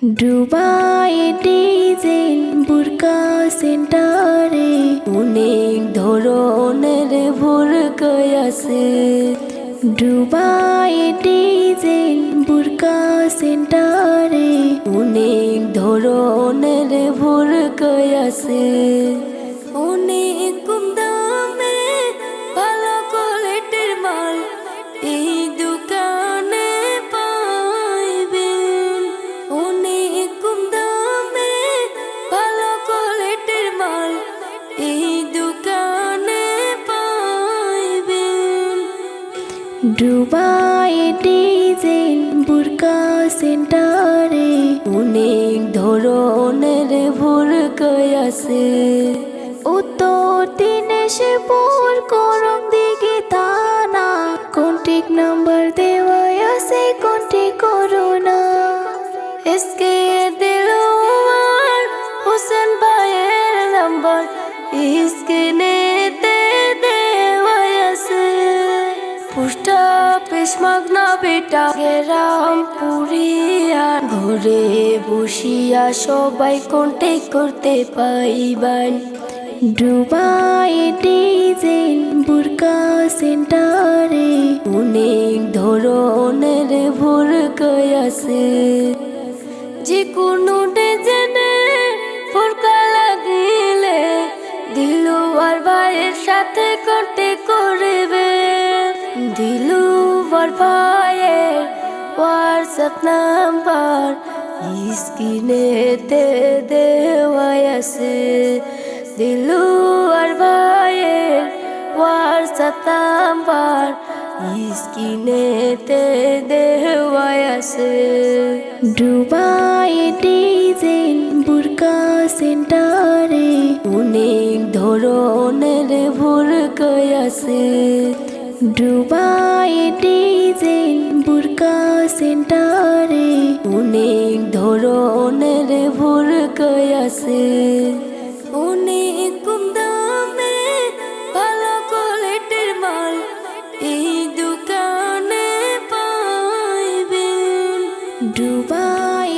Dubai design burqa সেন্টারে অনেক ধরনের বুরকা আছে। দুবাই ডিজাইন বুরকা সেন্টারে অনেক ধরনের বুরকা আছে। অনেক কম দামে ভালো কোয়ালিটির মাল এই দোকানে পাইবেন। অনেক কম দামে ভালো কোয়ালিটির মাল এই দোকানে পাইবেন। দুবাই ডিজাইন বুরকা সেন্টারে অনেক ধরনের বুরকা আছে। উত্তর দিনাজপুর করম দিঘি থানা, কন্টাক্ট নাম্বার দেওয়া আছে, কন্টাক্ট করো না। এসকে দিলওয়ার হোসেন ভাইয়ের নাম্বার স্ক্রিনেতে দেওয়া আছে। পোস্ট অফিস মাগনা বেটা গ্রাম পুরিয়া, ঘরে বসিয়া সবাই কন্টাক্ট করতে পাইবেন। দুবাই ডিজাইন বুরকা সেন্টারে অনেক ধরনের বুরকা আছে। যে কোনো ডিজাইনের বুরকা লাগিলে দিলওয়ার ভাইয়ের সাথে কন্টাক্ট করবে। দিলওয়ার ভাইয়ের হোয়াটসঅ্যাপ নাম্বার স্ক্রিনেতে দেওয়া আছে। দিলওয়ার ভাইয়ের হোয়াটসঅ্যাপ নাম্বার স্ক্রিনেতে দেওয়া আছে। দুবাই ডিজাইন বুরকা সেন্টারে অনেক ধরনের বুরকা আছে। দুবাই ডিজাইন বুরকা সেন্টারে অনেক ধরনের বুরকা আছে। অনেক কম দামে ভালো কোয়ালিটির মাল এই দোকানে পাইবেন। দুবাই